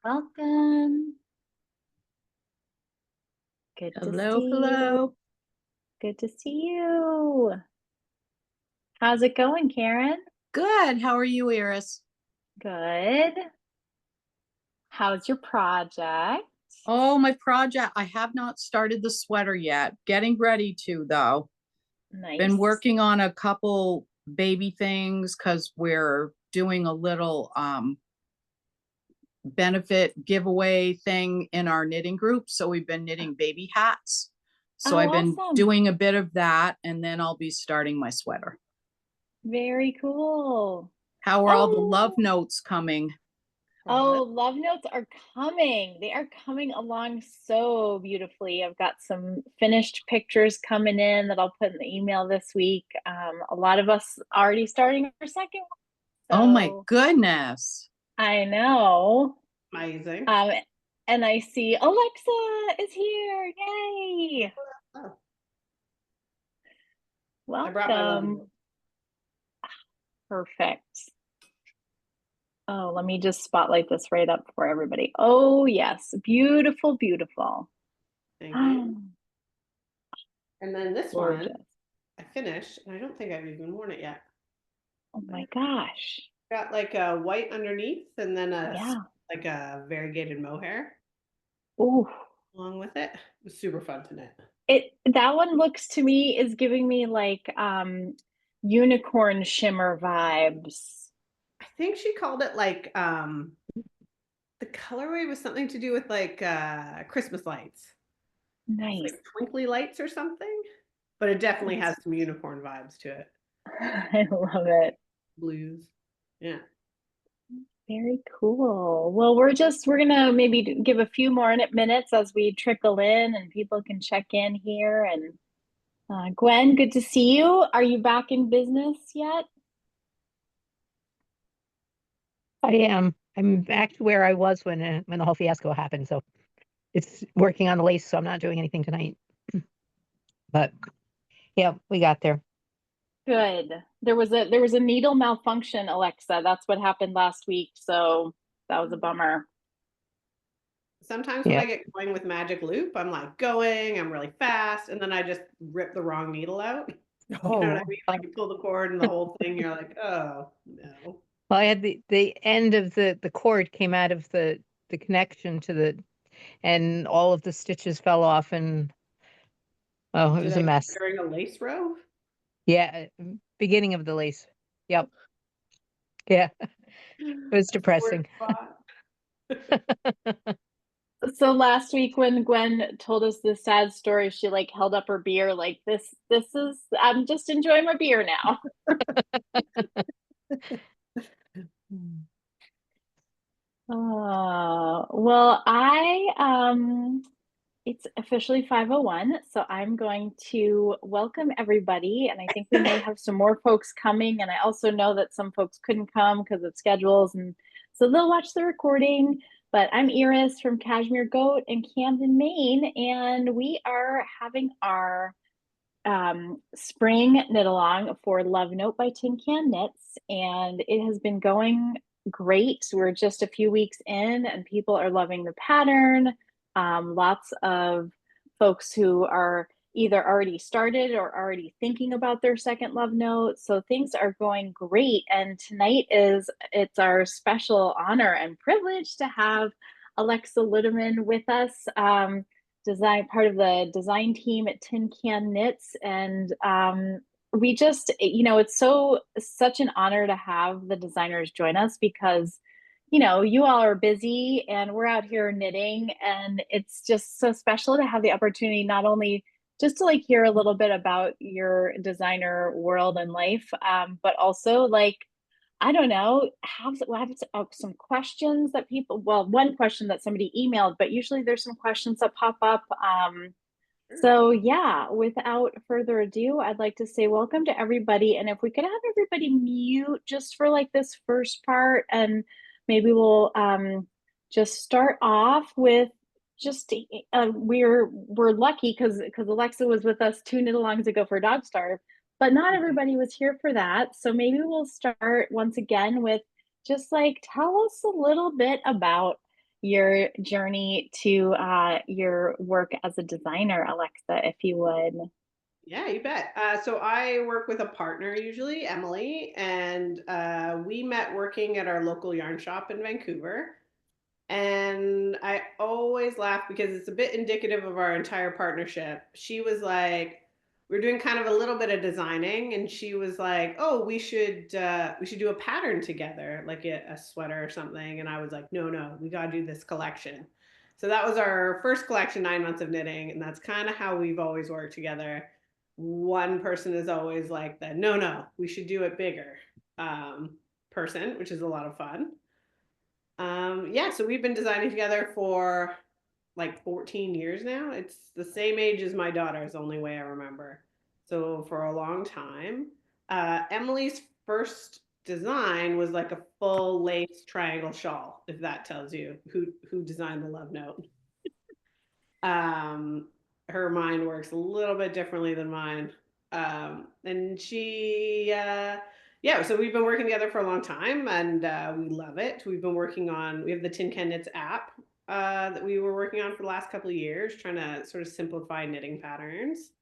Welcome. Good to Hello, see you. hello. Good to see you. How's it going, Karen? Good. How are you, Iris? Good. How's your project? Oh, my project. I have not started the sweater yet. Getting ready to, though. Been Nice. working on a couple baby things because we're doing a little benefit giveaway thing in our knitting group. So we've been knitting baby hats. So Oh, I've been awesome. doing a bit of that, and then I'll be starting my sweater. Very cool. How are all the love Oh, notes coming? oh, love notes are coming. They are coming along so beautifully. I've got some finished pictures coming in that I'll put in the email this week. A lot of us already starting our second one, Oh my so goodness. I know. Amazing. Um, and I see Alexa is here. Yay! Oh, I brought my love Welcome. note. Perfect. Oh, let me just spotlight this right up for everybody. Oh, yes. Beautiful, beautiful. Thank you. And then this one, Gorgeous. I finished, and I don't think I've even worn it yet. Oh my gosh. Got like a white underneath, and then Yeah. like a variegated mohair Ooh. along with it. It was super fun to knit. That one looks to me is giving me like unicorn shimmer vibes. I think she called it like the colorway was something to do with like Christmas lights. It's Nice. like twinkly lights or something, but it definitely has some unicorn vibes to it. I love it. Blues. Yeah. Very cool. Well, we're gonna maybe give a few more minutes as we trickle in and people can check in here. And Gwen, good to see you. Are you back in business yet? I am. I'm back to where I was when the whole fiasco happened. So it's working on the lace, so I'm not doing anything tonight. But yeah, we got there. Good. There was a needle malfunction, Alexa. That's what happened last week. So that was a bummer. Sometimes when Yeah. I get going with Magic Loop, I'm like going, I'm really fast, and then I just rip the wrong needle out. You know what I Oh, mean? Like you pull the cord and the whole thing, you're like, oh no. well, I had the end of the cord came out of the connection to the and all of the stitches fell off and oh, it Did was I a do it mess. during a lace row? Yeah, beginning of the lace. Yep. Yeah, it was Sore depressing. spot. So last week when Gwen told us this sad story, she like held up her beer like this is I'm just enjoying my beer now. Mm. Well, it's officially 5:01, so I'm going to welcome everybody, and I think we may have some more folks coming, and I also know that some folks couldn't come because of schedules, and so they'll watch the recording. But I'm Iris from Cashmere Goat in Camden, Maine, and we are having our spring knit along for Love Note by Tin Can Knits, and it has been going great. We're just a few weeks in, and people are loving the pattern. Lots of folks who are either already started or already thinking about their second love note. So things are going great. And tonight it's our special honor and privilege to have Alexa Ludeman with us. Design part of the design team at Tin Can Knits, and we just it's such an honor to have the designers join us because you all are busy and we're out here knitting, and it's just so special to have the opportunity not only just to like hear a little bit about your designer world and life, but also like I don't know, have some questions that people, well, one question that somebody emailed, but usually there's some questions that pop up. Sure. So yeah, without further ado, I'd like to say welcome to everybody. And if we could have everybody mute just for like this first part, and maybe we'll just start off with just we're lucky because Alexa was with us two knit alongs ago for Dog Starve, but not everybody was here for that. So maybe we'll start once again with just like tell us a little bit about your journey to your work as a designer, Alexa, if you would. Yeah, you bet. So I work with a partner usually, Emily, and we met working at our local yarn shop in Vancouver. And I always laugh because it's a bit indicative of our entire partnership. She was like, we are doing kind of a little bit of designing, and she was like, "Oh, we should do a pattern together, like a sweater or something." And I was like, "No, no, we got to do this collection." So that was our first collection, 9 months of knitting, and that's kind of how we've always worked together. One person is always like the no, no, we should do it bigger person, which is a lot of fun. Yeah, so we've been designing together for like 14 years now. It's the same age as my daughter, is the only way I remember. So for a long time. Emily's first design was like a full lace triangle shawl, if that tells you who designed the love note. Um, Her mind works a little bit differently than mine. And yeah, so we've been working together for a long time, and we love it. We have the Tin Can Knits app that we were working on for the last couple of years, trying to sort of simplify knitting patterns.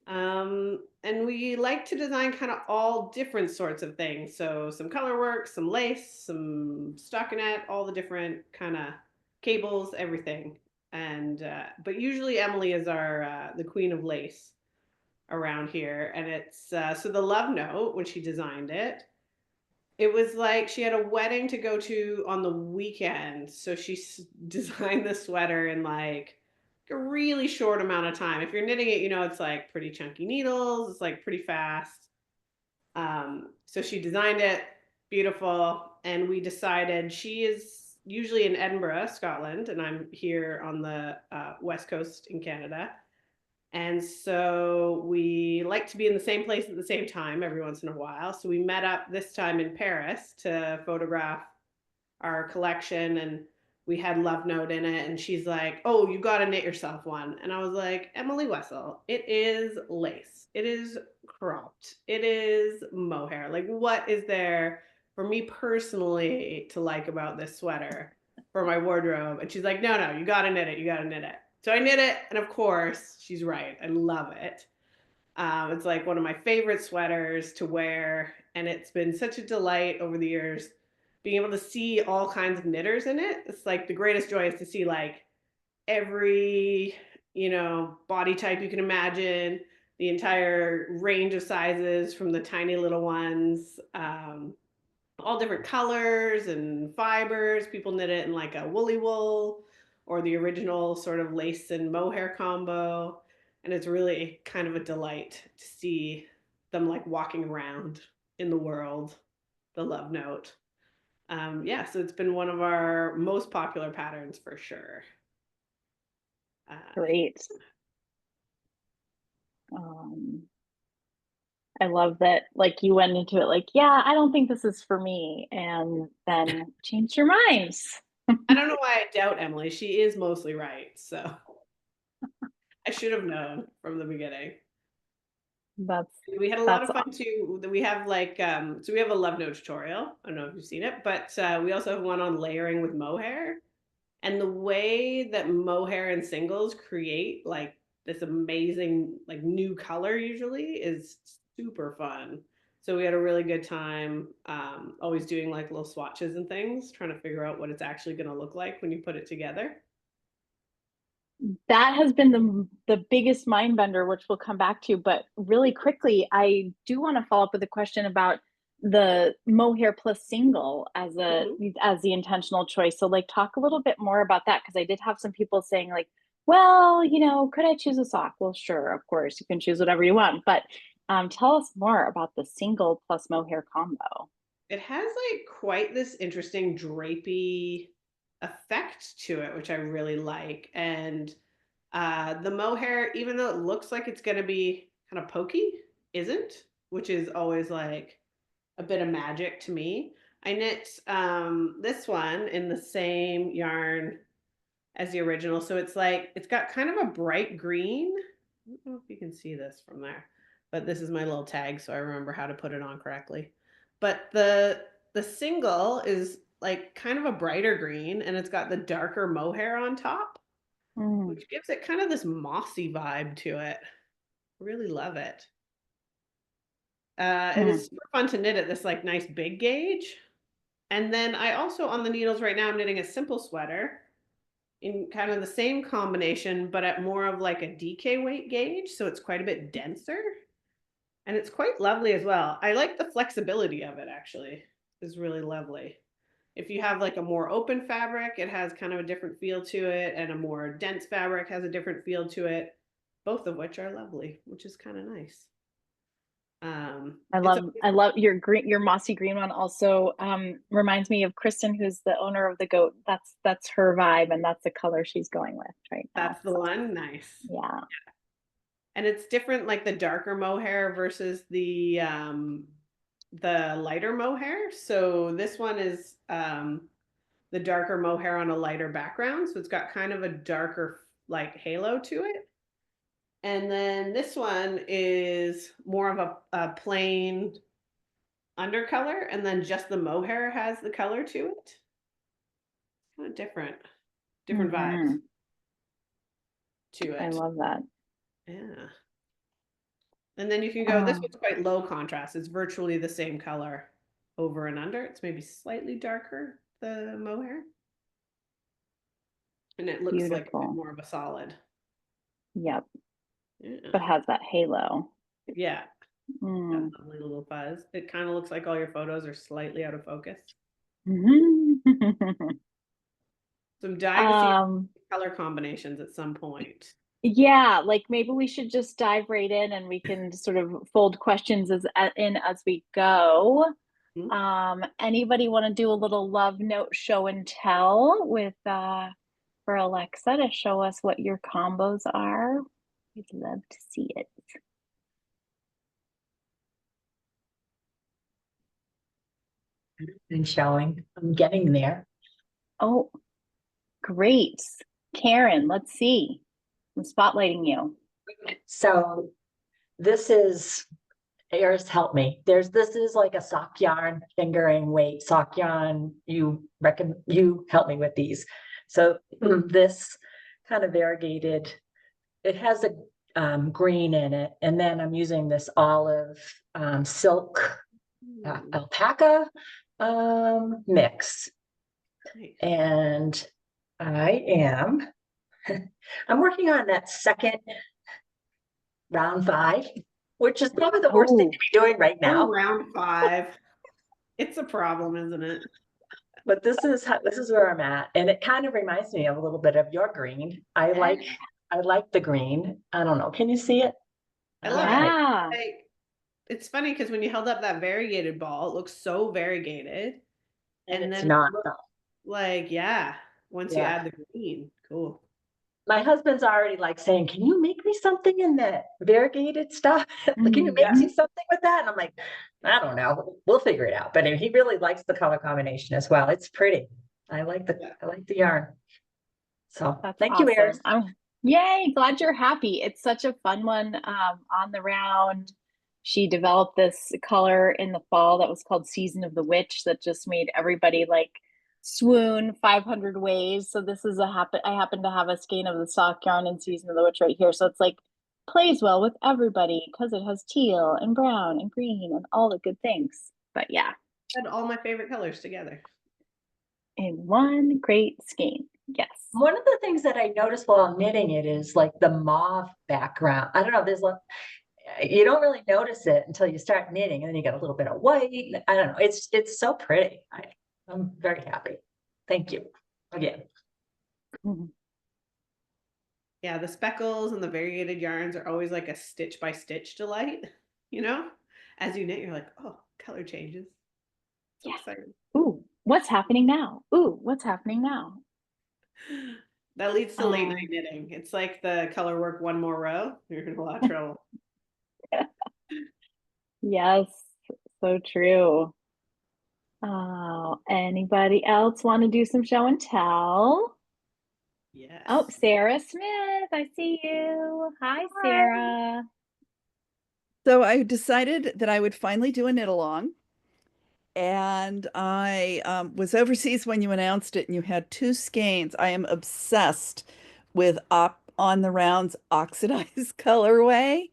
And we like to design kind of all different sorts of things. So some color work, some lace, some stockinette, all the different kind of cables, everything. And but usually Emily is our the queen of lace around here, and it's so the love note when she designed it. It was like she had a wedding to go to on the weekend, so she designed the sweater in like a really short amount of time. If you're knitting it, you know it's like pretty chunky needles. It's like pretty fast. So she designed it, beautiful, and we decided she is usually in Edinburgh, Scotland, and I'm here on the west coast in Canada. And so we like to be in the same place at the same time every once in a while. So we met up this time in Paris to photograph our collection, and we had Love Note in it. And she's like, "Oh, you got to knit yourself one." And I was like, "Emily Wessel, it is lace. It is cropped. It is mohair. Like, what is there for me personally to like about this sweater for my wardrobe?" And she's like, "No, no, you got to knit it. You got to knit it." So I knit it, and of course, she's right. I love it. It's like one of my favorite sweaters to wear, and it's been such a delight over the years being able to see all kinds of knitters in it. It's like the greatest joy is to see like every, body type you can imagine, the entire range of sizes from the tiny little ones, all different colors and fibers. People knit it in like a woolly wool or the original sort of lace and mohair combo. And it's really kind of a delight to see them like walking around in the world, the love note. Yeah, so it's been one of our most popular patterns for sure. Great. Um, I love that, like, you went into it like, yeah, I don't think this is for me, and then changed your minds. I don't know why I doubt Emily. She is mostly right. So I should have known from the beginning. That's We had a lot that's of fun too. We have like so we have a love note tutorial. I don't know if you've seen it, but we also have one on layering with mohair. And the way that mohair and singles create like this amazing like new color usually is super fun. So we had a really good time always doing like little swatches and things, trying to figure out what it's actually going to look like when you put it together. that has been the biggest mind bender, which we'll come back to. But really quickly, I do want to follow up with a question about the mohair plus single as the intentional choice. So like talk a little bit more about that, because I did have some people saying like, well, could I choose a sock? Well, sure, of course, you can choose whatever you want, but tell us more about the single plus mohair combo. It has like quite this interesting drapey effect to it, which I really like. And the mohair, even though it looks like it's going to be kind of pokey, isn't, which is always like a bit of magic to me. I knit this one in the same yarn as the original. So it's like, it's got kind of a bright green. I don't know if you can see this from there, but this is my little tag, so I remember how to put it on correctly. But the single is like kind of a brighter green, and it's got the darker mohair on top, which gives it kind of this mossy vibe to it. Really love it. It is super fun to knit at this like nice big gauge. And then I also on the needles right now, I'm knitting a simple sweater in kind of the same combination, but at more of like a DK weight gauge. So it's quite a bit denser. And it's quite lovely as well. I like the flexibility of it actually. It's really lovely. If you have like a more open fabric, it has kind of a different feel to it, and a more dense fabric has a different feel to it, both of which are lovely, which is kind of nice. I love your green, your mossy green one also reminds me of Kristen, who's the owner of the goat. That's her vibe, and that's the color she's going with right now. That's the one. Nice. Yeah. And it's different, like the darker mohair versus the lighter mohair. So this one is the darker mohair on a lighter background. So it's got kind of a darker like halo to it. And then this one is more of a plain undercolor, and then just the mohair has the color to it. Kind of different vibes to it. I love that. Yeah. And then you can go, this one's quite low contrast. It's virtually the same color over and under. It's maybe slightly darker, the mohair. And it looks like a bit more of a solid. Yep. Yeah. But has that halo. Yeah. That lovely little fuzz. It kind of looks like all your photos are slightly out of focus. So I'm dying to see color combinations at some point. Yeah, like maybe we should just dive right in, and we can sort of fold questions as we go. Anybody want to do a little love note show and tell with for Alexa to show us what your combos are? We'd love to see it. And showing. I'm getting there. Oh, great. Karen, let's see. I'm spotlighting you. So this is, Eris, help me. This is like a sock yarn, fingering weight sock yarn. You help me with these. So this kind of variegated, it has a green in it. And then I'm using this olive silk alpaca mix. Nice. And I'm working on that second round 5, which is probably the worst thing to be doing right now. Round 5. It's a problem, isn't it? But this is where I'm at, and it kind of reminds me of a little bit of your green. I like the green. I don't know. Can you see it? I love it. It's funny because when you held up that variegated ball, it looks so variegated, and it's then not like once you add the green, cool. My husband's already like saying, "Can you make me something in the variegated stuff? Can you make me something with that?" And I'm like, "I don't know. We'll figure it out." But he really likes the color combination as well. It's pretty. I like the yarn. So thank you, Eris. Yay! Glad you're happy. It's such a fun one. On the round, she developed this color in the fall that was called Season of the Witch that just made everybody like swoon 500 ways. So this is I happen to have a skein of the sock yarn in Season of the Witch right here. So it's like plays well with everybody because it has teal and brown and green and all the good things. But yeah. And all my favorite colors together. In one great skein. Yes. One of the things that I noticed while knitting it is like the mauve background. I don't know, you don't really notice it until you start knitting, and then you get a little bit of white. I don't know. It's so pretty. I'm very happy. Thank you again. Yeah, the speckles and the variegated yarns are always like a stitch by stitch delight, as you knit, you're like, oh, color changes. So exciting. Ooh, what's happening now? Ooh, what's happening now? That leads to late night knitting. It's like the color work one more row. You're in a lot of trouble. Yes, so true. Anybody else want to do some show and tell? Yes. Oh, Sarah Smith, I see you. Hi, Sarah. So I decided that I would finally do a knit along. And I was overseas when you announced it, and you had two skeins. I am obsessed with Op on the Rounds oxidized colorway.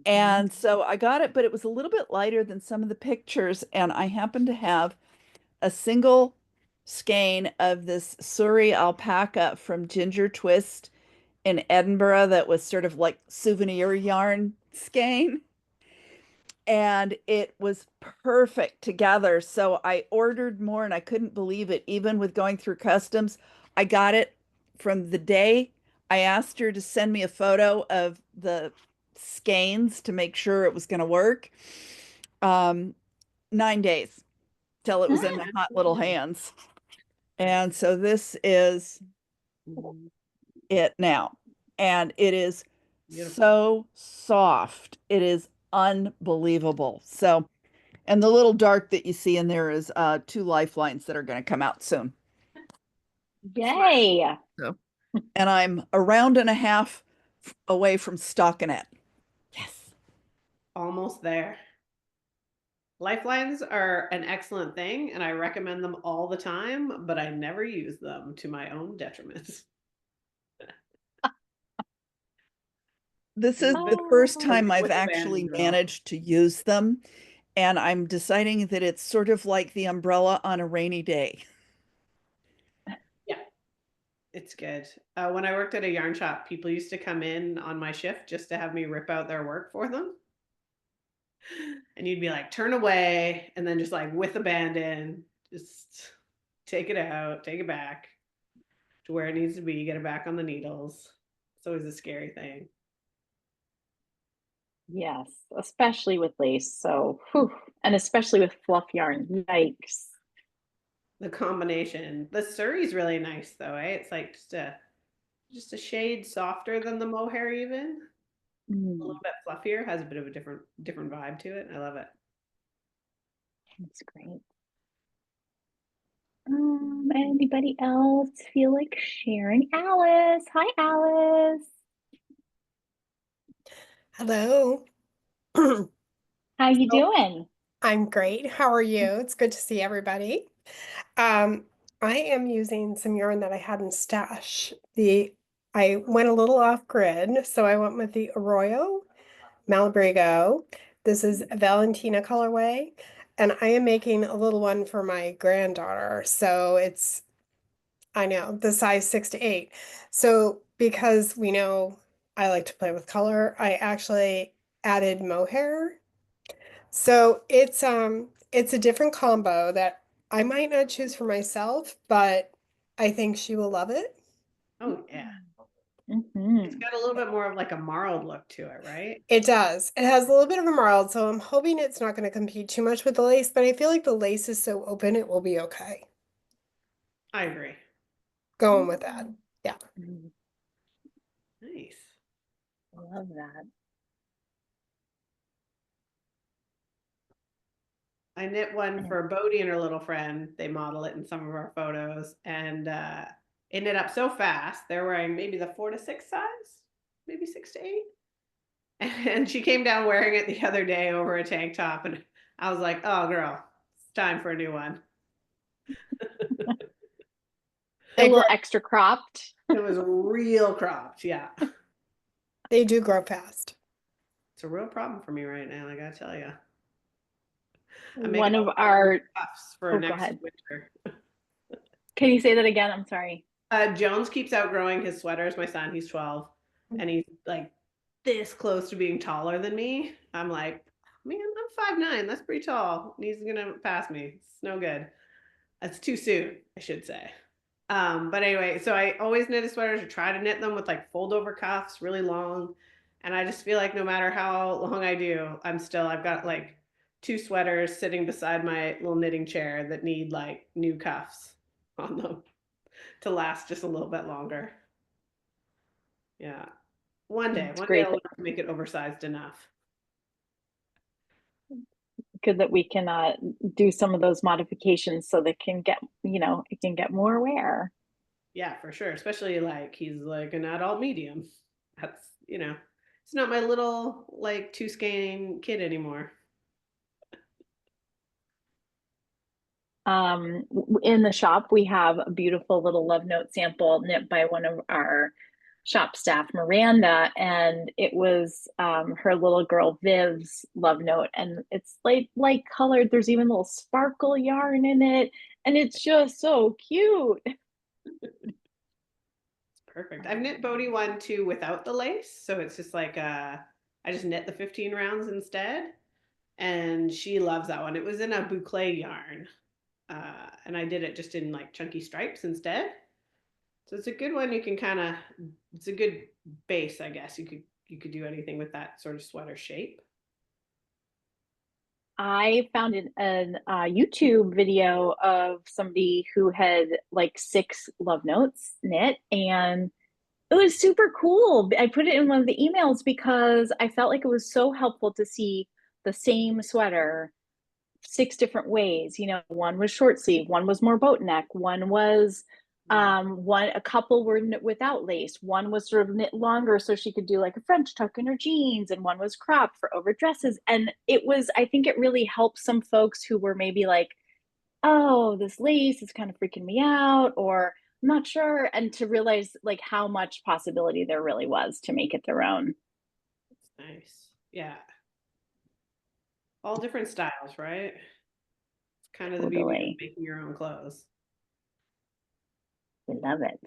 And so I got it, but it was a little bit lighter than some of the pictures. And I happened to have a single skein of this Surrey alpaca from Ginger Twist in Edinburgh that was sort of like souvenir yarn skein. And it was perfect together. So I ordered more and I couldn't believe it. Even with going through customs, I got it from the day I asked her to send me a photo of the skeins to make sure it was going to work. 9 days till it was in my hot little hands. And so this is it now. And it is so soft. It is unbelievable. So, and the little dark that you see in there is two lifelines that are going to come out soon. Yay. So, and I'm a round and a half away from stockinette. Yes. Almost there. Lifelines are an excellent thing, and I recommend them all the time, but I never use them, to my own detriment. This is the first time I've With the actually band, girl. managed to use them, and I'm deciding that it's sort of like the umbrella on a rainy day. Yeah, it's good. When I worked at a yarn shop, people used to come in on my shift just to have me rip out their work for them. And you'd be like, turn away, and then just like with the band in, just take it out, take it back to where it needs to be, get it back on the needles. It's always a scary thing. Yes, especially with lace. So, whew, and especially with fluff yarn. Yikes. The combination. The Surrey's really nice though, eh? It's like just a shade softer than the mohair even. A little bit fluffier, has a bit of a different vibe to it. I love it. That's great. Anybody else feel like sharing? Alice. Hi, Alice. Hello. How you doing? I'm great. How are you? It's good to see everybody. I am using some yarn that I had in stash. I went a little off grid, so I went with the Arroyo Malabrigo. This is a Valentina colorway, and I am making a little one for my granddaughter. So it's, I know, the size 6 to 8. So because we know I like to play with color, I actually added mohair. So it's a different combo that I might not choose for myself, but I think she will love it. Oh yeah. Mm-hmm. It's got a little bit more of like a marled look to it, right? It does. It has a little bit of a marled, so I'm hoping it's not going to compete too much with the lace, but I feel like the lace is so open it will be okay. I agree. Going with that. Yeah. Nice. I love that. I knit one for Bodie and her little friend. They model it in some of our photos, and it knit up so fast. They're wearing maybe the 4 to 6 size, maybe 6 to 8. And she came down wearing it the other day over a tank top, and I was like, "Oh, girl, it's time for a new one." A little extra cropped. It was real cropped, yeah. They do grow fast. It's a real problem for me right now, I gotta tell you. One of our cuffs for next winter. Can you say that again? I'm sorry. Jones keeps outgrowing his sweaters. My son, he's 12, and he's like this close to being taller than me. I'm like, man, I'm 5'9". That's pretty tall. And he's gonna pass me. It's no good. That's too soon, I should say. But anyway, so I always knit sweaters or try to knit them with like fold over cuffs, really long. And I just feel like no matter how long I do, I've got like 2 sweaters sitting beside my little knitting chair that need like new cuffs on them to last just a little bit longer. Yeah. One day I'll learn to make it oversized enough. Good that we can do some of those modifications so they can get, it can get more wear. Yeah, for sure. Especially like he's like an adult medium. That's, it's not my little like 2 skein kid anymore. In the shop, we have a beautiful little love note sample knit by one of our shop staff, Miranda, and it was her little girl Viv's love note, and it's like light colored. There's even a little sparkle yarn in it, and it's just so cute. Perfect. I've knit Bodhi one too without the lace, so it's just like I just knit the 15 rounds instead, and she loves that one. It was in a boucle yarn, and I did it just in like chunky stripes instead. So it's a good one. You can kind of, it's a good base, I guess. You could do anything with that sort of sweater shape. I found a YouTube video of somebody who had like 6 love notes knit, and it was super cool. I put it in one of the emails because I felt like it was so helpful to see the same sweater 6 different ways. You know, one was short sleeve, one was more boat neck, one was a couple were knit without lace, one was sort of knit longer so she could do like a French tuck in her jeans, and one was cropped for over dresses. And it was, I think it really helped some folks who were maybe like, oh, this lace is kind of freaking me out, or I'm not sure, and to realize like how much possibility there really was to make it their own. That's nice. Yeah. All different styles, right? It's kind of the beauty Totally. of making your own clothes. We love it.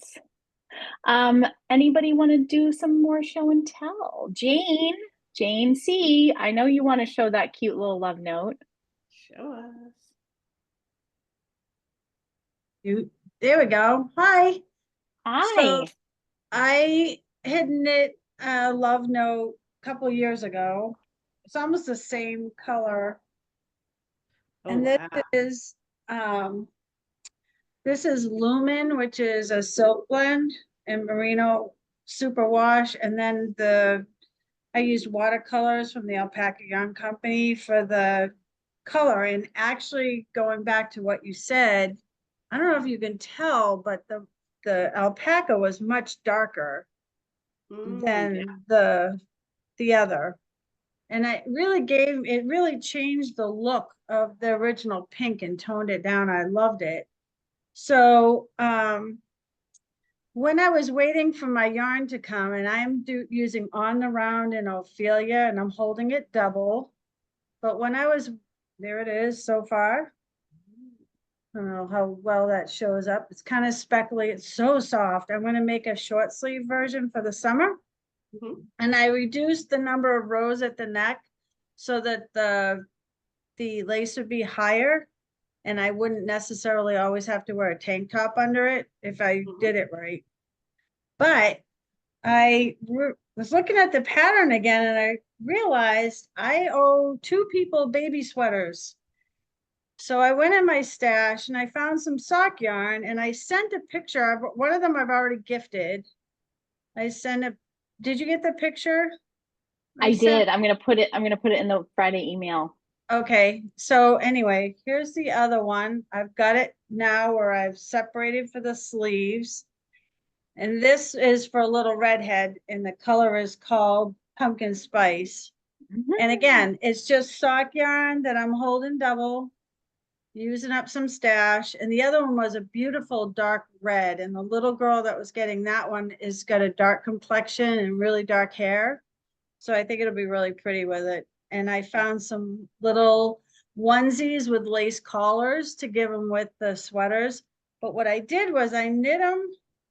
Anybody want to do some more show and tell? Jane C, I know you want to show that cute little love note. Show us. There we go. Hi. Hi. So I had knit a love note a couple of years ago. It's almost the same color. Oh, And this is Lumen, which is a silk blend, and merino superwash. And then I used watercolors from the Alpaca Yarn Company for the color. And actually going back to what you said, I don't know if you can tell, but the alpaca was much darker than the other. And it really changed the look of the original pink and toned it down. I loved it. So when I was waiting for my yarn to come, and I'm using On the Round in Ophelia, and I'm holding it double. But there it is so far. I don't know how well that shows up. It's kind of speckly. It's so soft. I'm going to make a short sleeve version for the summer. And I reduced the number of rows at the neck so that the lace would be higher, and I wouldn't necessarily always have to wear a tank top under it if I did it right. But I was looking at the pattern again, and I realized I owe 2 people baby sweaters. So I went in my stash and I found some sock yarn, and I sent a picture of one of them I've already gifted. Did you get the picture? I did. I'm gonna put it in the Friday email. Okay, so anyway, here's the other one. I've got it now where I've separated for the sleeves. And this is for a little redhead, and the color is called Pumpkin Spice. And again, it's just sock yarn that I'm holding double, using up some stash. And the other one was a beautiful dark red. And the little girl that was getting that one is got a dark complexion and really dark hair. So I think it'll be really pretty with it. And I found some little onesies with lace collars to give them with the sweaters. But what I did was I knit them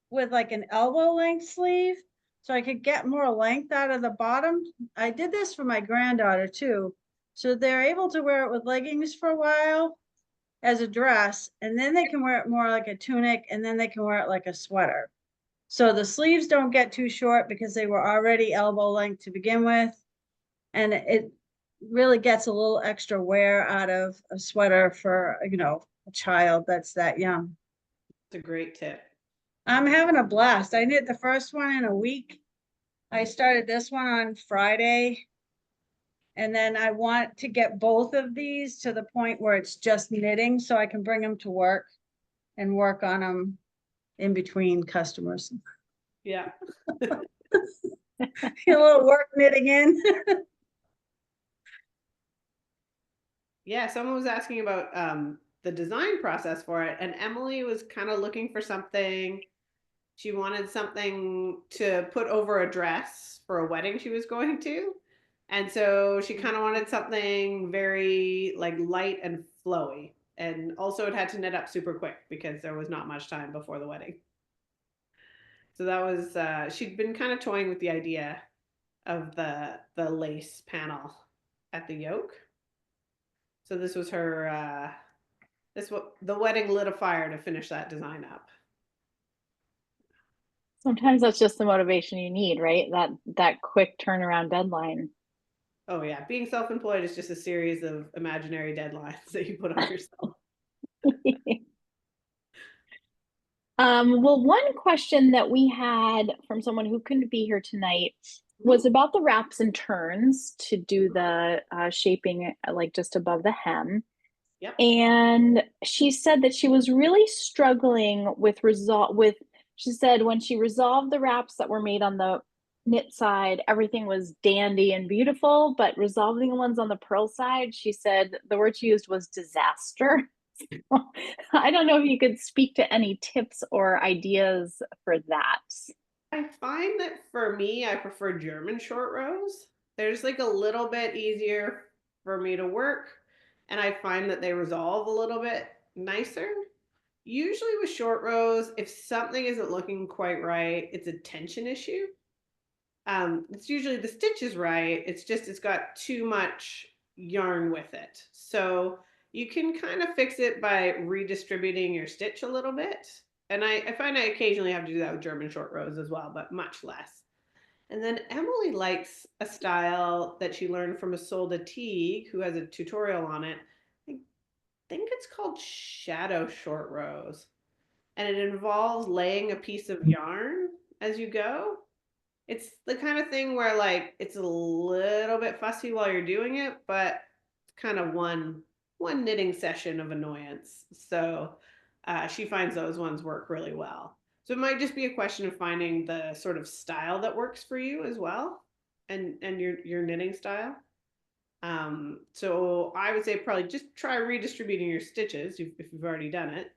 with like an elbow length sleeve so I could get more length out of the bottom. I did this for my granddaughter too. So they're able to wear it with leggings for a while as a dress, and then they can wear it more like a tunic, and then they can wear it like a sweater. So the sleeves don't get too short because they were already elbow length to begin with. And it really gets a little extra wear out of a sweater for, a child that's that young. It's a great tip. I'm having a blast. I knit the first one in a week. I started this one on Friday. And then I want to get both of these to the point where it's just knitting so I can bring them to work and work on them in between customers. Yeah. A little work knitting in. Yeah, someone was asking about the design process for it. And Emily was kind of looking for something. She wanted something to put over a dress for a wedding she was going to. And so she kind of wanted something very like light and flowy. And also it had to knit up super quick because there was not much time before the wedding. So that was, she'd been kind of toying with the idea of the lace panel at the yoke. So this was her, the wedding lit a fire to finish that design up. Sometimes that's just the motivation you need, right? That quick turnaround deadline. Oh yeah, being self-employed is just a series of imaginary deadlines that you put on yourself. Well, one question that we had from someone who couldn't be here tonight was about the wraps and turns to do the shaping like just above the hem. Yep. And she said that she was really struggling with she said when she resolved the wraps that were made on the knit side, everything was dandy and beautiful, but resolving the ones on the purl side, she said the word she used was disaster. I don't know if you could speak to any tips or ideas for that. I find that for me, I prefer German short rows. They're just like a little bit easier for me to work, and I find that they resolve a little bit nicer. Usually with short rows, if something isn't looking quite right, it's a tension issue. It's usually the stitch is right. It's just it's got too much yarn with it. So you can kind of fix it by redistributing your stitch a little bit. And I find I occasionally have to do that with German short rows as well, but much less. And then Emily likes a style that she learned from Isolde Teague, who has a tutorial on it. I think it's called shadow short rows. And it involves laying a piece of yarn as you go. It's the kind of thing where like it's a little bit fussy while you're doing it, but it's kind of one knitting session of annoyance. So she finds those ones work really well. So it might just be a question of finding the sort of style that works for you as well, and your knitting style. So I would say probably just try redistributing your stitches if you've already done it.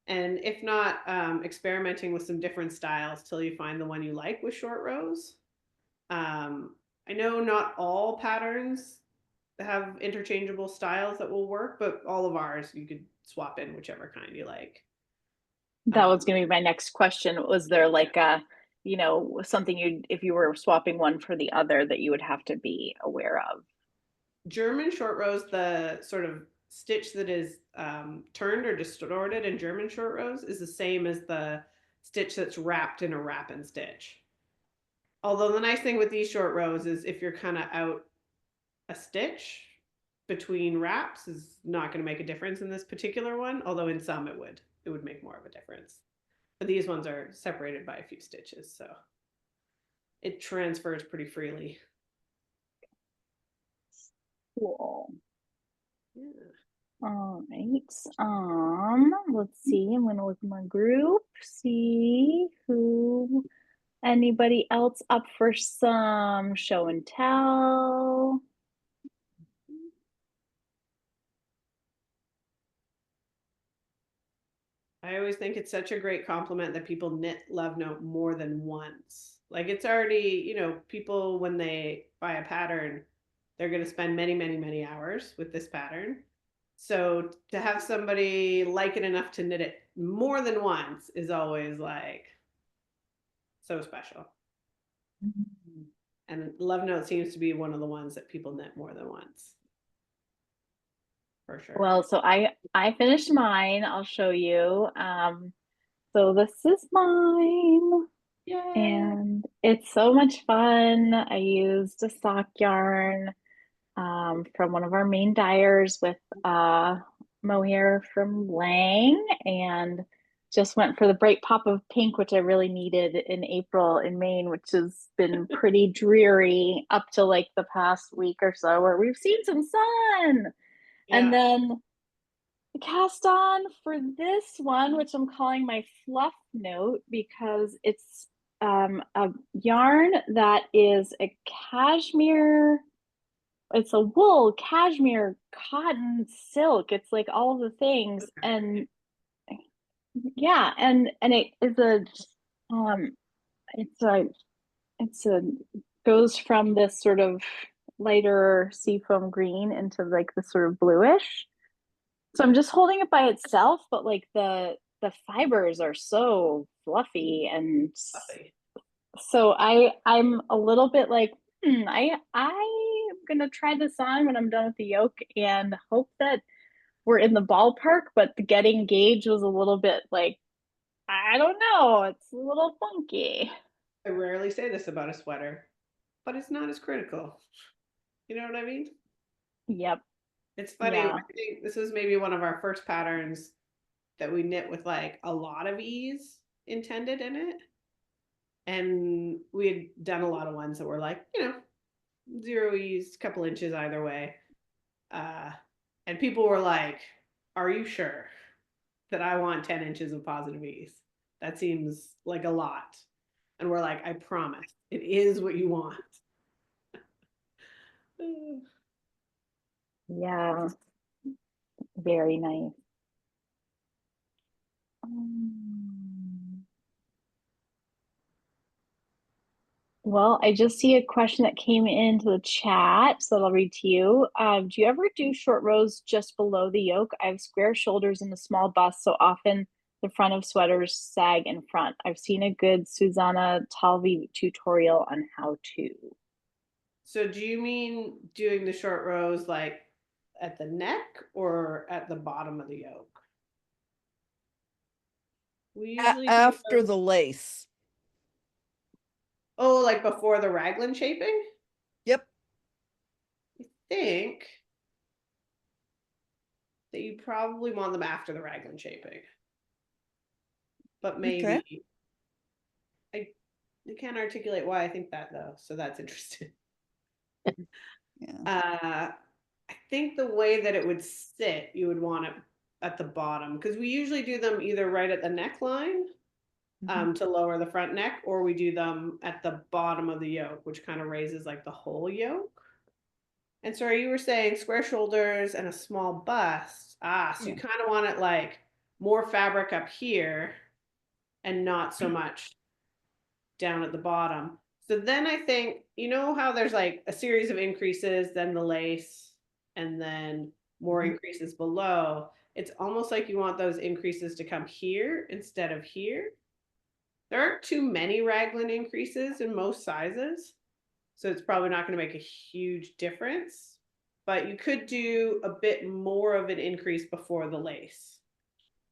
And if not, experimenting with some different styles till you find the one you like with short rows. I know not all patterns have interchangeable styles that will work, but all of ours you could swap in whichever kind you like. That was going to be my next question. Was there like something if you were swapping one for the other that you would have to be aware of? German short rows, the sort of stitch that is turned or distorted in German short rows is the same as the stitch that's wrapped in a wrap and stitch. Although the nice thing with these short rows is if you're kind of out a stitch between wraps is not going to make a difference in this particular one, although in some it would make more of a difference. But these ones are separated by a few stitches, so it transfers pretty freely. Cool. Yeah. All right. Let's see. I'm gonna look at my group, see who anybody else up for some show and tell. I always think it's such a great compliment that people knit Love Note more than once. Like it's already, people when they buy a pattern, they're going to spend many, many, many hours with this pattern. So to have somebody like it enough to knit it more than once is always like so special. Mm-hmm. And Love Note seems to be one of the ones that people knit more than once. For sure. Well, so I finished mine. I'll show you. So this is mine. Yay. And it's so much fun. I used a sock yarn from one of our main dyers with mohair from Lang, and just went for the bright pop of pink, which I really needed in April in Maine, which has been pretty dreary up to like the past week or so where we've seen some sun. Yeah. And then the cast on for this one, which I'm calling my fluff note because it's a yarn that is a cashmere it's a wool, cashmere, cotton, silk. It's like all the things. Okay. And yeah, and it is um it's a goes from this sort of lighter seafoam green into like the sort of bluish. So I'm just holding it by itself, but like the fibers are so fluffy, and so I'm a little bit like, I'm gonna try this on when I'm done with the yoke and hope that we're in the ballpark, but the getting gauge was a little bit like, I don't know, it's a little funky. I rarely say this about a sweater, but it's not as critical. You know what I mean? Yep. It's funny. Yeah. I think this was maybe one of our first patterns that we knit with like a lot of ease intended in it. And we had done a lot of ones that were like, you know, 0 ease, couple inches either way. And people were like, are you sure that I want 10 inches of positive ease? That seems like a lot. And we're like, I promise, it is what you want. Yeah. Very nice. Well, I just see a question that came into the chat, so I'll read to you. Do you ever do short rows just below the yoke? I have square shoulders and a small bust, so often the front of sweaters sag in front. I've seen a good Susanna Talvi tutorial on how to. So do you mean doing the short rows like at the neck or at the bottom of the yoke? We usually After the lace. Oh, like before the raglan shaping? Yep. I think that you probably want them after the raglan shaping. But maybe Okay. I can't articulate why I think that though, so that's interesting. Yeah. I think the way that it would sit, you would want it at the bottom because we usually do them either right at the neckline to lower the front neck, or we do them at the bottom of the yoke, which kind of raises like the whole yoke. And sorry, you were saying square shoulders and a small bust. So you kind of want it like more fabric up here and not so much down at the bottom. So then I think, you know how there's like a series of increases, then the lace, and then more increases below. It's almost like you want those increases to come here instead of here. There aren't too many raglan increases in most sizes, so it's probably not going to make a huge difference. But you could do a bit more of an increase before the lace.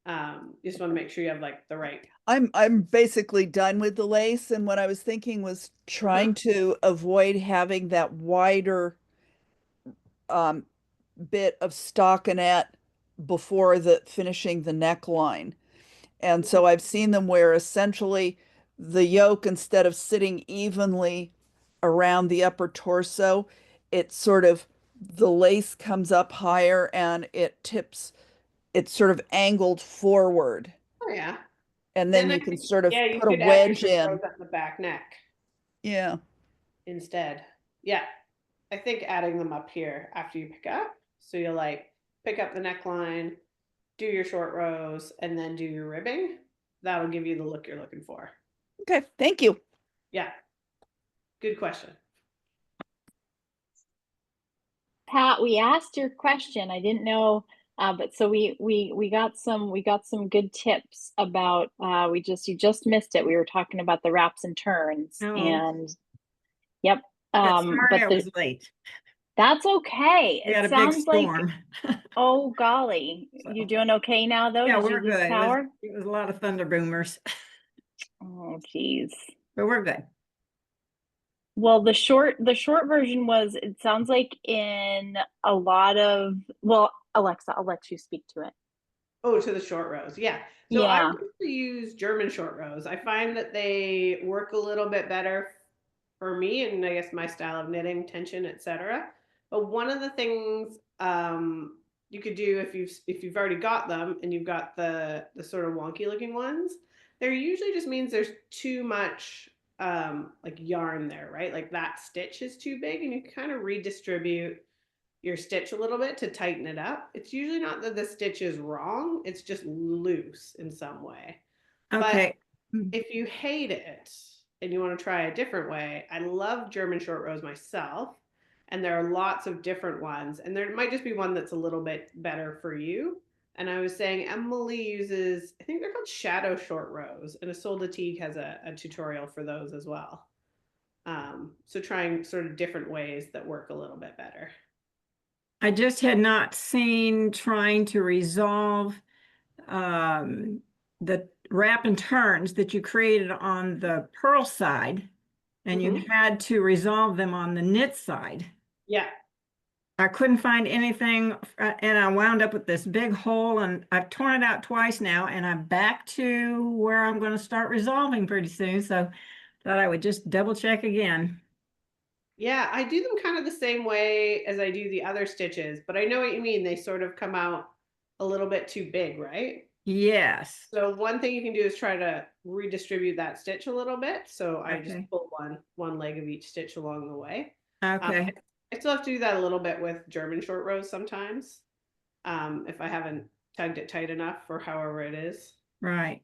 You just want to make sure you have like the right. I'm basically done with the lace, and what I was thinking was trying to avoid having that wider bit of stockinette before the finishing the neckline. And so I've seen them where essentially the yoke, instead of sitting evenly around the upper torso, it sort of the lace comes up higher and it tips, it's sort of angled forward. Oh yeah. And then you can sort of you put a could add your wedge short in. rows at the back neck Yeah. instead. Yeah. I think adding them up here after you pick up. So you'll like pick up the neckline, do your short rows, and then do your ribbing. That'll give you the look you're looking for. Okay. Thank you. Yeah. Good question. Pat, we asked your question. I didn't know, but so we got some good tips about you just missed it. We were talking about the wraps and turns, and yep. Sorry, But I was late. that's okay. We had It a big sounds like, storm. oh golly, you doing okay now though? Yeah, Did we're you lose good. power? It was a lot of thunder boomers, Oh geez. but we're good. Well, the short version was, it sounds like in a lot of, well, Alexa, I'll let you speak to it. Oh, to the short rows. Yeah. So I Yeah. usually use German short rows. I find that they work a little bit better for me and I guess my style of knitting, tension, etc. But one of the things you could do if you've already got them and you've got the sort of wonky looking ones, there usually just means there's too much like yarn there, right? Like that stitch is too big and you kind of redistribute your stitch a little bit to tighten it up. It's usually not that the stitch is wrong, it's just loose in some way. Okay. But if you hate it and you want to try a different way, I love German short rows myself, and there are lots of different ones, and there might just be one that's a little bit better for you. And I was saying Emily uses, I think they're called shadow short rows, and Isolde de Teague has a tutorial for those as well. So trying sort of different ways that work a little bit better. I just had not seen trying to resolve the wrap and turns that you created on the purl side, and you had to resolve them on the knit side. Yeah. I couldn't find anything, and I wound up with this big hole, and I've torn it out twice now, and I'm back to where I'm going to start resolving pretty soon. So thought I would just double check again. Yeah, I do them kind of the same way as I do the other stitches, but I know what you mean. They sort of come out a little bit too big, right? Yes. So one thing you can do is try to redistribute that stitch a little bit. So I just Okay. pull one leg of each stitch along the way. Okay. I still have to do that a little bit with German short rows sometimes, if I haven't tugged it tight enough or however it is. Right.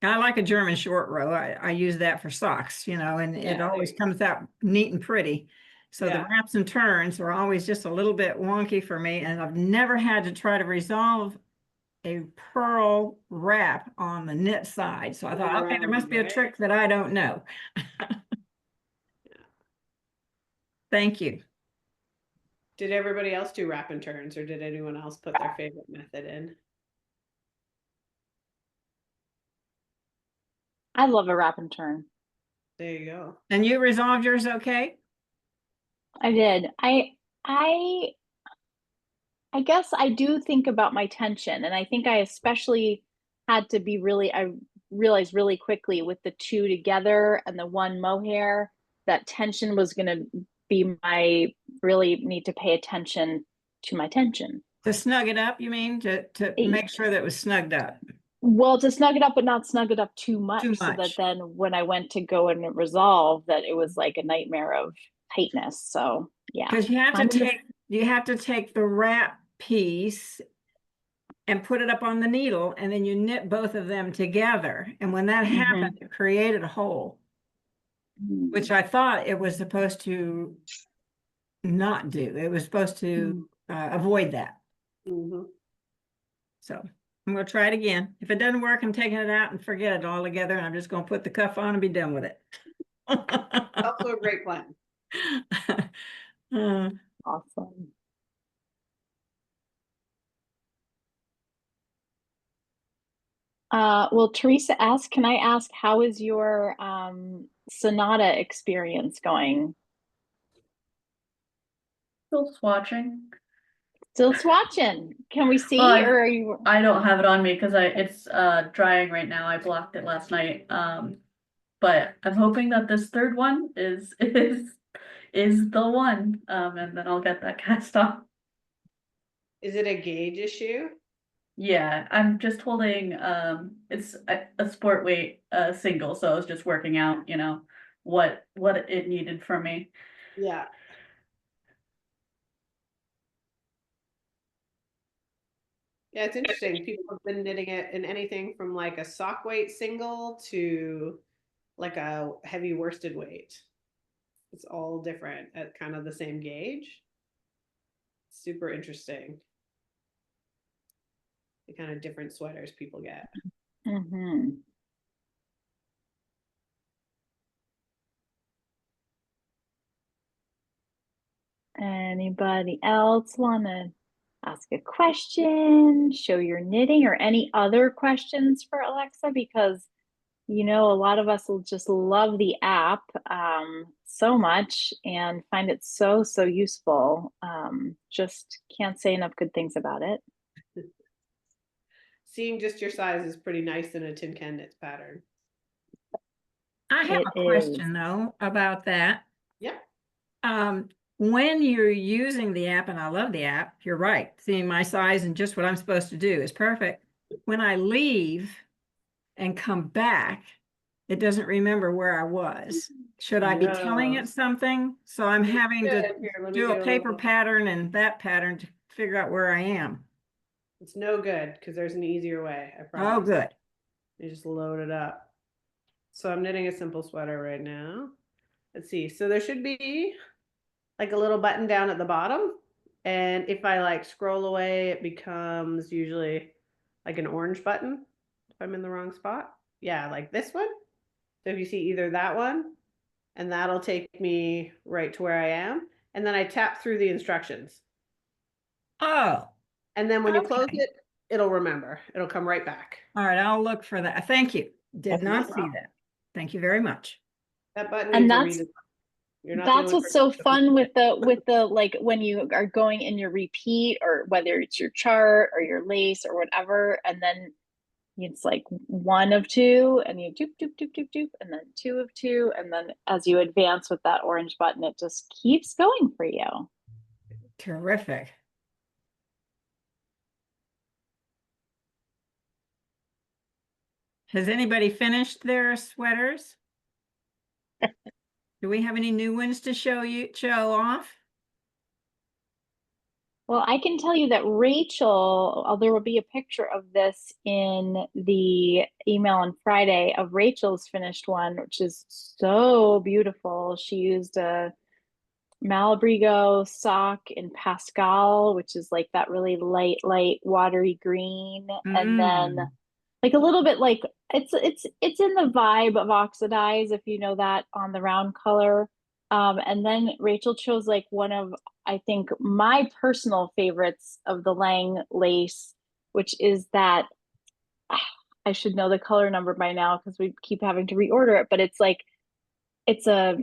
I like a German short row. I use that for socks, you know, and it Yeah, always comes out neat and pretty. So the Yeah. wraps and turns are always just a little bit wonky for me, and I've never had to try to resolve a purl wrap on the knit side. So I thought, okay, there must be a trick that I don't know. Thank you. Did everybody else do wrap and turns, or did anyone else put their favorite method in? I love a wrap and turn. There you go. And you resolved yours okay? I did. I guess I do think about my tension, and I think I especially had to be really, I realized really quickly with the two together and the one mohair, that tension was going to be really need to pay attention to my tension. To snug it up, you mean? To make sure that it was snugged up? Well, to snug it up, but not snug it up too much, Too so that much. then when I went to go and resolve, that it was like a nightmare of tightness. So yeah. Because you have to take the wrap piece and put it up on the needle, and then you knit both of them together. And when that happened, it created a hole, which I thought it was supposed to not do. It was supposed to avoid that. So I'm going to try it again. If it doesn't work, I'm taking it out and forget it altogether, and I'm just going to put the cuff on and be done with it. Also a great plan. Awesome. Well, Teresa asked, can I ask, how is your Sonata experience going? Still swatching. Still swatching. Can we see, Well, or are you? I don't have it on me because it's drying right now. I blocked it last night. But I'm hoping that this third one is the one. And then I'll get that cast off. Is it a gauge issue? Yeah, I'm just holding it's a sport weight single, so I was just working out, you know, what it needed from me. Yeah. Yeah, it's interesting. People have been knitting it in anything from like a sock weight single to like a heavy worsted weight. It's all different at kind of the same gauge. Super interesting. The kind of different sweaters people get. Anybody else want to ask a question, show your knitting, or any other questions for Alexa? Because, you know, a lot of us will just love the app so much and find it so useful. Just can't say enough good things about it. Seeing just your size is pretty nice in a tin can knits pattern. I have a question though about that. Yeah. When you're using the app, and I love the app, you're right. Seeing my size and just what I'm supposed to do is perfect. When I leave and come back, it doesn't remember where I was. Should I be telling No. it something? So I'm having to Good. Here, let me do get a a paper little. pattern and that pattern to figure out where I am. It's no good because there's an easier way, I Oh, promise. good. You just load it up. So I'm knitting a simple sweater right now. Let's see. So there should be like a little button down at the bottom. And if I like scroll away, it becomes usually like an orange button if I'm in the wrong spot. Yeah, like this one. So if you see either that one, and that'll take me right to where I am. And then I tap through the instructions. Oh, And then when you close okay. it, it'll remember. It'll come right back. All right, I'll look for that. Thank you. Did No not see problem. that. Thank you very much. That button And needs a that's redesign. You're not the that's only what's person. so fun with the like when you are going in your repeat, or whether it's your chart or your lace or whatever, and then it's like one of two, and you doop doop doop doop doop, and then two of two, and then as you advance with that orange button, it just keeps going for you. Terrific. Has anybody finished their sweaters? Do we have any new ones to show off? Well, I can tell you that Rachel, there will be a picture of this in the email on Friday of Rachel's finished one, which is so beautiful. She used a Malabrigo sock in Pascal, which is like that really light, watery green. And then like a little bit like it's in the vibe of oxidize, if you know that, on the round color. And then Rachel chose like one of, I think, my personal favorites of the Lang lace, which is that I should know the color number by now because we keep having to reorder it, but it's like it's a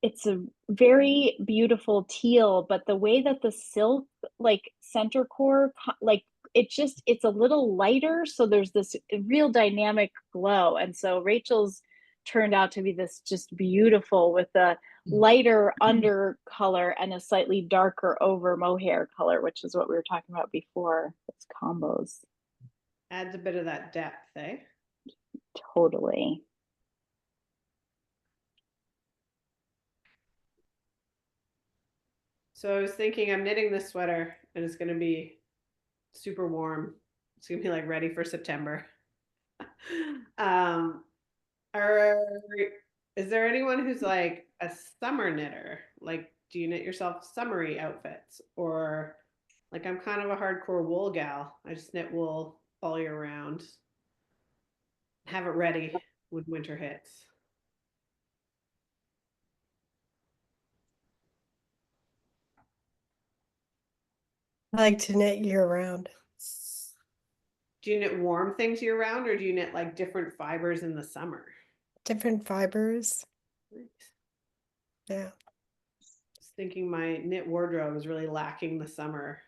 it's a very beautiful teal, but the way that the silk like center core like it's a little lighter, so there's this real dynamic glow. And so Rachel's turned out to be this just beautiful with a lighter under color and a slightly darker over mohair color, which is what we were talking about before. It's combos. Adds a bit of that depth, eh? Totally. So I was thinking I'm knitting this sweater and it's going to be super warm. It's going to be like ready for September. um, is there anyone who's like a summer knitter? Like, do you knit yourself summery outfits? Or like, I'm kind of a hardcore wool gal. I just knit wool all year round. Have it ready when winter hits. I like to knit year round. Do you knit warm things year round, or do you knit like different fibers in the summer? Different fibers. Nice. Yeah. Just thinking my knit wardrobe is really lacking the summer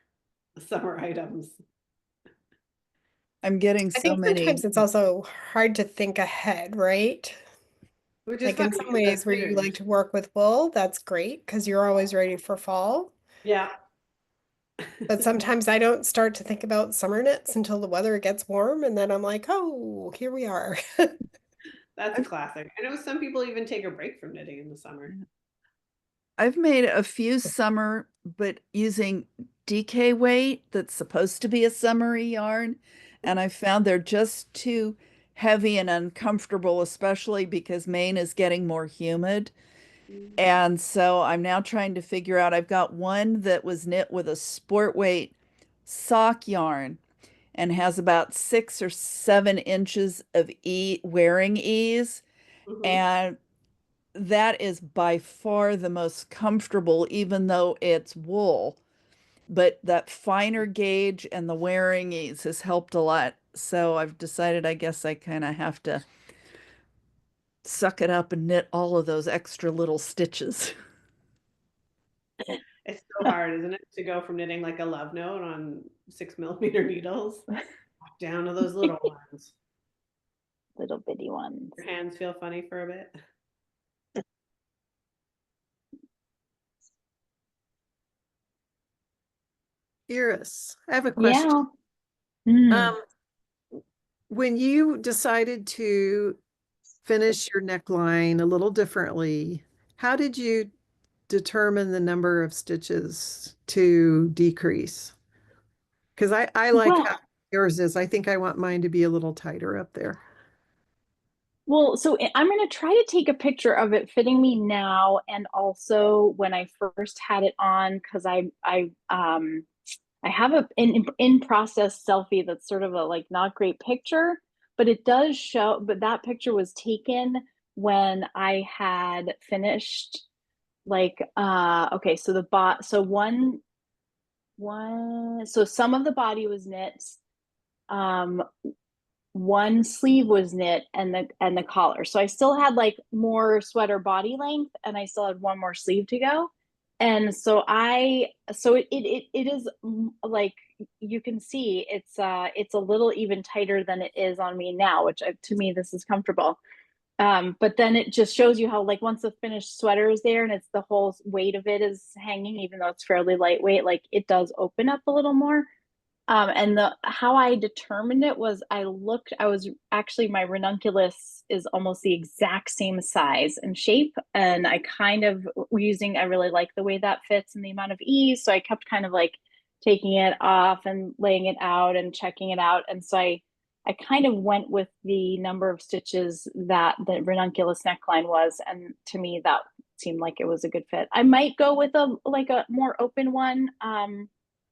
items. I'm getting I so think many. sometimes it's also hard to think ahead, right? Which is Like in funny some because I'm ways where you like finished. to work with wool, that's great because you're always ready for fall. Yeah. But sometimes I don't start to think about summer knits until the weather gets warm, and then I'm like, oh, here we are. That's a classic. I know some people even take a break from knitting in the summer. I've made a few summer, but using DK weight that's supposed to be a summery yarn. And I found they're just too heavy and uncomfortable, especially because Maine is getting more humid. And so I'm now trying to figure out, I've got one that was knit with a sport weight sock yarn and has about 6 or 7 inches of wearing ease. And that is by far the most comfortable, even though it's wool. But that finer gauge and the wearing ease has helped a lot. So I've decided, I guess I kind of have to suck it up and knit all of those extra little stitches. It's so hard, isn't it, to go from knitting like a love note on 6mm needles down to those little ones. Little bitty ones. Your hands feel funny for a bit. Iris, I have a question. Yeah. When you decided to finish your neckline a little differently. How did you determine the number of stitches to decrease? Because I like how yours is. I think I want mine to be a little tighter up there. Well, so I'm going to try to take a picture of it fitting me now, and also when I first had it on, because I have a in process selfie that's sort of a like not great picture, but it does show. But that picture was taken when I had finished like okay, so the so so some of the body was knit, um one sleeve was knit, and the collar. So I still had like more sweater body length, and I still had one more sleeve to go. And so it is like you can see it's a little even tighter than it is on me now, which to me this is comfortable. But then it just shows you how like once the finished sweater is there and it's the whole weight of it is hanging, even though it's fairly lightweight, like it does open up a little more. And how I determined it was I was actually, my ranunculus is almost the exact same size and shape. And I I really like the way that fits and the amount of ease. So I kept kind of like taking it off and laying it out and checking it out. And so I kind of went with the number of stitches that the ranunculus neckline was. And to me, that seemed like it was a good fit. I might go with a more open one.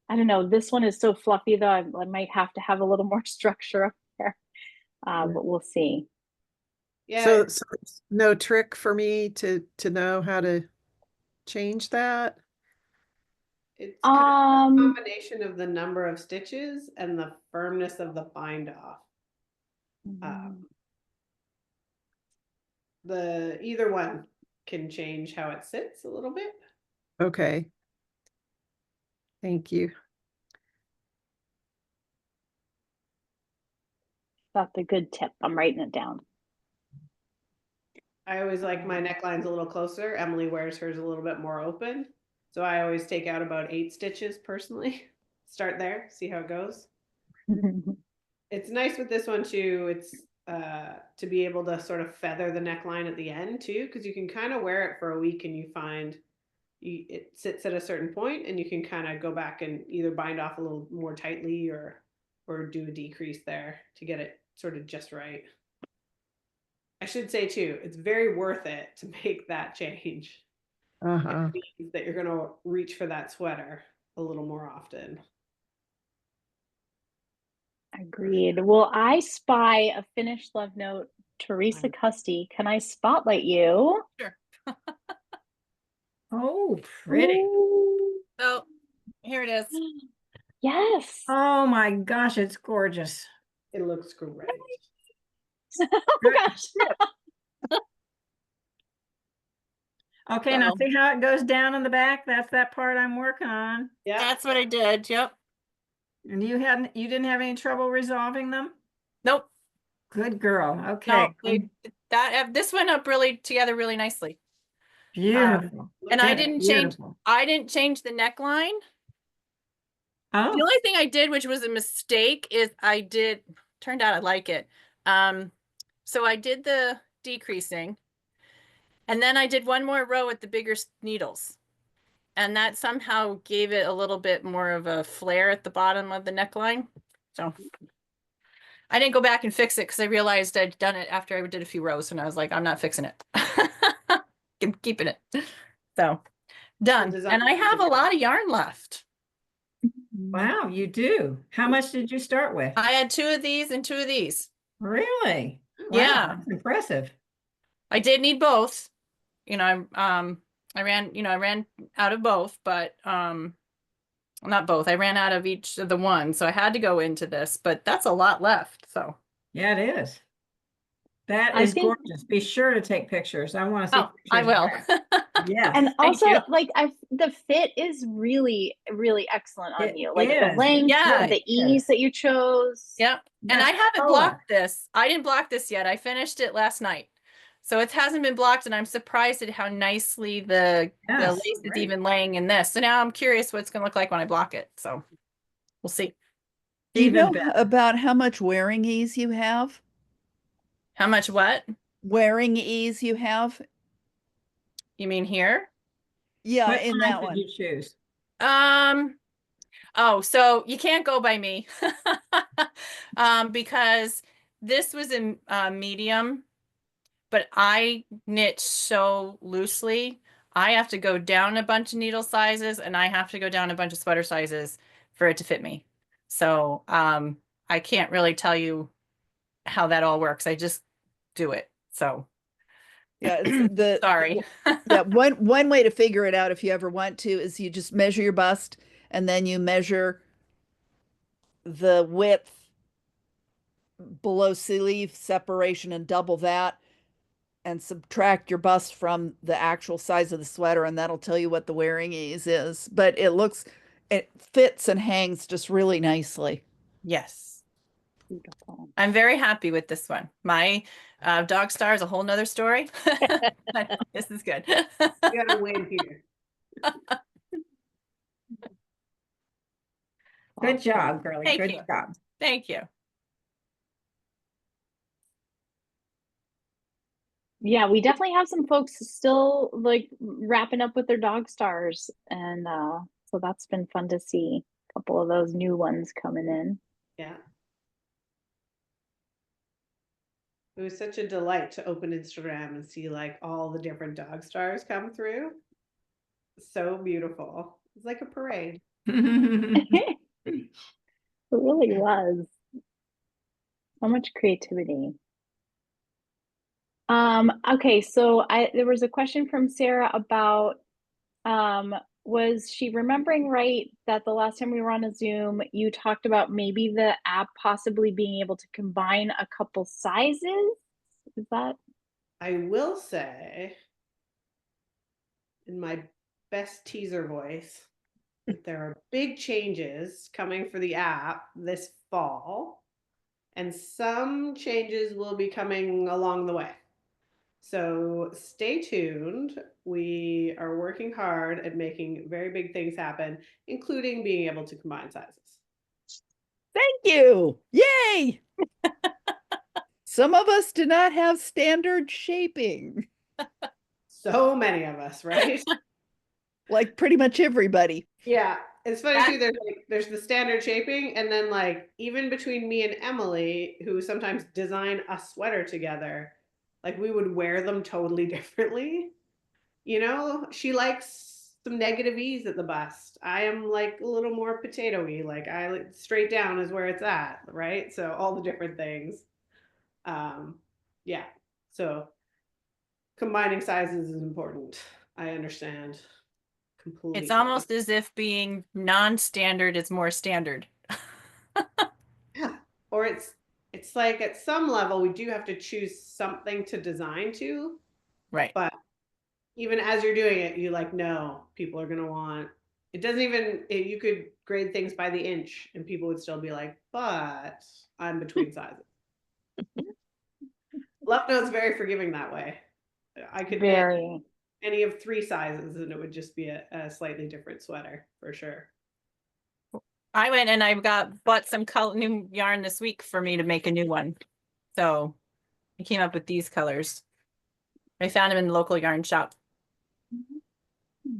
I don't know. This one is so fluffy though. I might have to have a little more structure up there, but we'll see. Yeah. So it's no trick for me to know how to change that. It's kind of a combination of the number of stitches and the firmness of the bind off. Either one can change how it sits a little bit. Okay. Thank you. That's a good tip. I'm writing it down. I always like my necklines a little closer. Emily wears hers a little bit more open. So I always take out about 8 stitches personally. Start there, see how it goes. It's nice with this one too. It's to be able to sort of feather the neckline at the end too, because you can kind of wear it for a week and you find it sits at a certain point, and you can kind of go back and either bind off a little more tightly or do a decrease there to get it sort of just right. I should say too, it's very worth it to make that change. It means that you're going to reach for that sweater a little more often. Agreed. Well, I spy a finished love note, Teresa Custy. Can I spotlight you? Sure. Oh, pretty. Ooh. Oh, here it is. Yes. Oh my gosh, it's gorgeous. It looks great. Oh gosh. Okay, now see how it goes down in the back? That's that part I'm working on. Yeah, that's what I did. Yep. And you didn't have any trouble resolving them? Nope. Good girl. Okay. No, this went up together really nicely. Beautiful. And I didn't change the neckline. Oh. The only thing I did, which was a mistake, is turned out I like it. So I did the decreasing, and then I did one more row with the bigger needles. And that somehow gave it a little bit more of a flare at the bottom of the neckline. So I didn't go back and fix it because I realized I'd done it after I did a few rows, and I was like, I'm not fixing it. I'm keeping it. So done. And I have a lot of yarn left. Wow, you do. How much did you start with? I had 2 of these and 2 of these. Really? Wow, Yeah. that's impressive. I did need both. You know, I ran out of both, but not both. I ran out of each of the one, so I had to go into this, but that's a lot left. So yeah, it is. That is gorgeous. Be sure to take pictures. I want to see pictures. I will. Yeah. And also like the fit is really, really excellent on you. Like the length, the ease that you chose. Yep. And I haven't blocked this. I didn't block this yet. I finished it last night. So it hasn't been blocked, and I'm surprised at how nicely the lace is even laying in this. So now I'm curious what it's going to look like when I block it. So we'll see. Do you know about how much wearing ease you have? How much what? wearing ease you have? You mean here? Yeah, What in size that did one. you choose? Oh, so you can't go by me. Because this was in medium, but I knit so loosely. I have to go down a bunch of needle sizes and I have to go down a bunch of sweater sizes for it to fit me. So I can't really tell you how that all works. I just do it. So Yeah, it's the sorry. yeah, one way to figure it out if you ever want to is you just measure your bust and then you measure the width below sleeve separation and double that and subtract your bust from the actual size of the sweater and that'll tell you what the wearing ease is. But it fits and hangs just really nicely. Yes. Beautiful. I'm very happy with this one. My dog star is a whole nother story. This is good. You gotta win here. Good job, girly. Thank Good you. job. Thank you. Yeah, we definitely have some folks still like wrapping up with their dog stars, and so that's been fun to see a couple of those new ones coming in. Yeah. It was such a delight to open Instagram and see like all the different dog stars come through. So beautiful. It's like a parade. It really was. So much creativity. Okay, so there was a question from Sarah about was she remembering right that the last time we were on a Zoom, you talked about maybe the app possibly being able to combine a couple sizes? Is that? I will say, in my best teaser voice, that there are big changes coming for the app this fall, and some changes will be coming along the way. So stay tuned. We are working hard at making very big things happen, including being able to combine sizes. Thank you. Yay. Some of us do not have standard shaping. So many of us, right? Like pretty much everybody. Yeah, it's funny too. There's the standard shaping, and then like even between me and Emily, who sometimes design a sweater together, like we would wear them totally differently. You know, she likes some negative ease at the bust. I am like a little more potato-y, like I like straight down is where it's at, right? So all the different things. Yeah. So combining sizes is important. I understand completely. It's almost as if being non-standard is more standard. Yeah. Or it's like at some level we do have to choose something to design to. Right. But even as you're doing it, you like know people are gonna want it. Doesn't even you could grade things by the inch and people would still be like, but I'm between sizes. Love Note's very forgiving that way. I could knit any of 3 sizes and it would just be a slightly different sweater for sure. I went and I bought some new yarn this week for me to make a new one. So I came up with these colors. I found them in the local yarn shop.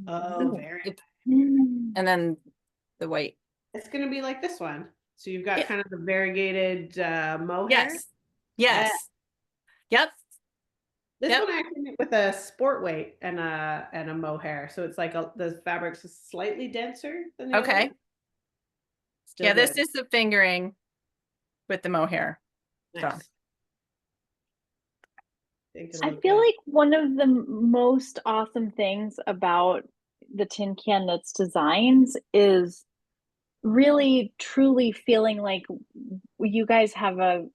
Oh, very nice. And then the white. It's gonna be like this one. So you've got kind of the variegated mohair. Yes. Yes. Yep. This one I actually knit with a sport weight and a mohair. So it's like the fabric's slightly denser than the other one. Still yeah, good. this is the fingering with the mohair. Nice. So. I feel like one of the most awesome things about the Tin Can Knits designs is really truly feeling like you guys have a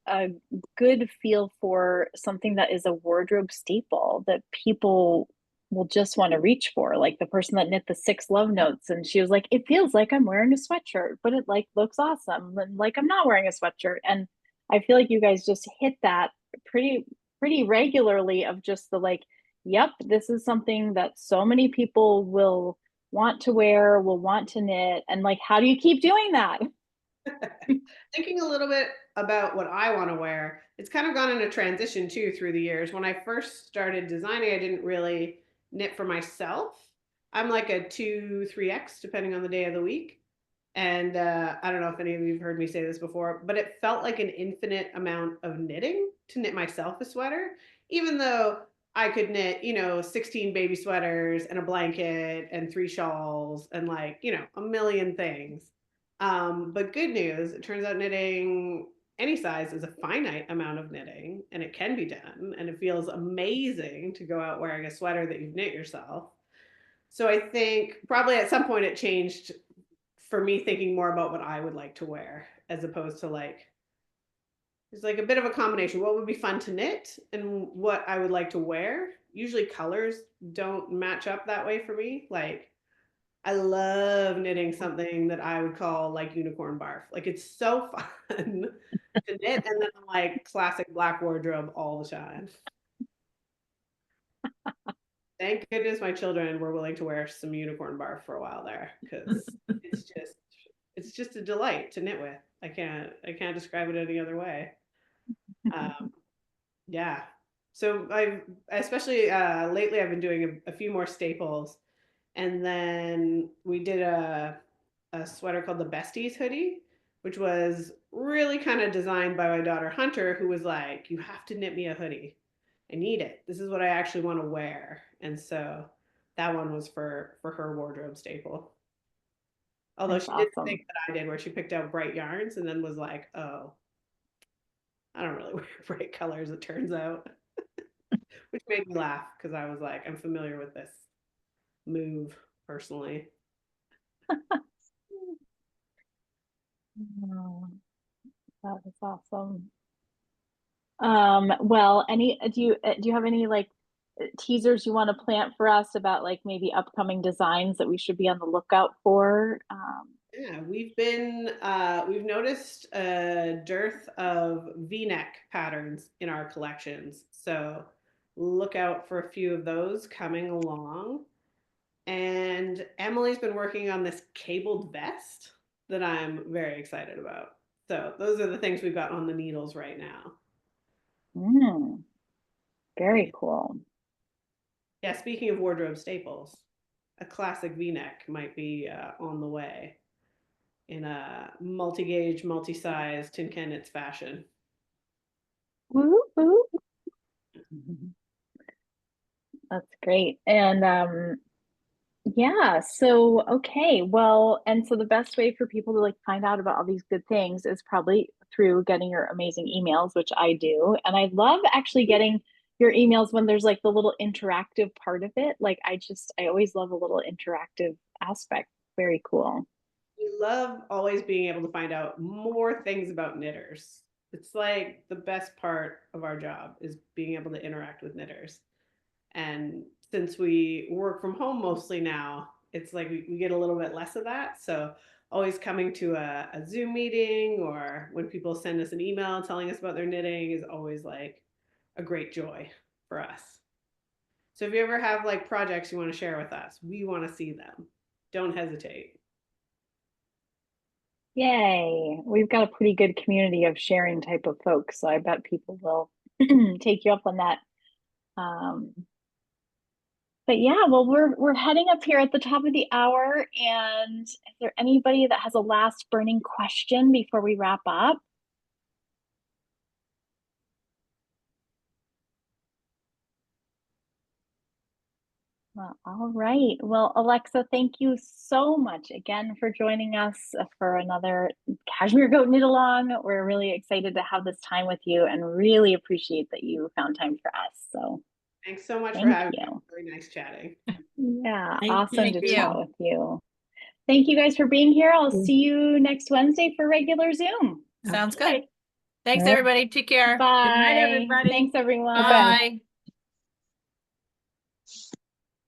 good feel for something that is a wardrobe staple that people will just want to reach for. Like the person that knit the 6 love notes, and she was like, it feels like I'm wearing a sweatshirt, but it like looks awesome, and like I'm not wearing a sweatshirt. And I feel like you guys just hit that pretty regularly of just the like, yep, this is something that so many people will want to wear, will want to knit, and like, how do you keep doing that? Thinking a little bit about what I want to wear, it's kind of gone in a transition too through the years. When I first started designing, I didn't really knit for myself. I'm like a 2, 3X, depending on the day of the week. And I don't know if any of you have heard me say this before, but it felt like an infinite amount of knitting to knit myself a sweater, even though I could knit, 16 baby sweaters and a blanket and 3 shawls and like, a million things. But good news, it turns out knitting any size is a finite amount of knitting and it can be done. And it feels amazing to go out wearing a sweater that you've knit yourself. So I think probably at some point it changed for me thinking more about what I would like to wear as opposed to like, it's like a bit of a combination. What would be fun to knit and what I would like to wear. Usually colors don't match up that way for me. Like I love knitting something that I would call like unicorn barf. Like it's so fun to knit and then like classic black wardrobe all the time. Thank goodness my children were willing to wear some unicorn barf for a while there because it's just a delight to knit with. I can't describe it any other way. Yeah. So I've especially lately I've been doing a few more staples, and then we did a sweater called the Besties hoodie, which was really kind of designed by my daughter Hunter, who was like, "You have to knit me a hoodie. I need it. This is what I actually want to wear." And so that one was for her wardrobe staple. Although That's she did the awesome. thing that I did where she picked out bright yarns and then was like, "Oh, I don't really wear bright colors, it turns out." Which made me laugh because I was like, I'm familiar with this move personally. Oh, that is awesome. Well, do you have any like teasers you want to plant for us about like maybe upcoming designs that we should be on the lookout for? Yeah, we've noticed a dearth of V-neck patterns in our collections. So look out for a few of those coming along. And Emily's been working on this cabled vest that I'm very excited about. So those are the things we've got on the needles right now. Very cool. Yeah, speaking of wardrobe staples, a classic V-neck might be on the way in a multi-gauge, multi-size tin can knits fashion. Woo, woo. That's great. And yeah, so okay, well, and so the best way for people to like find out about all these good things is probably through getting your amazing emails, which I do. And I love actually getting your emails when there's like the little interactive part of it. Like I always love a little interactive aspect. Very cool. We love always being able to find out more things about knitters. It's like the best part of our job is being able to interact with knitters. And since we work from home mostly now, it's like we get a little bit less of that. So always coming to a Zoom meeting or when people send us an email telling us about their knitting is always like a great joy for us. So if you ever have like projects you want to share with us, we want to see them. Don't hesitate. Yay. We've got a pretty good community of sharing type of folks, so I bet people will take you up on that. But yeah, well, we're heading up here at the top of the hour, and is there anybody that has a last burning question before we wrap up? Well, all right. Well, Alexa, thank you so much again for joining us for another Cashmere Goat Knit Along. We're really excited to have this time with you and really appreciate that you found time for us. So thanks so much for having me. Very nice chatting. Yeah, awesome to you. chat with you. Thank you guys for being here. I'll see you next Wednesday for regular Zoom. Sounds good. Thanks, everybody. Take care. Bye. Good night, everybody. Thanks, everyone. Bye.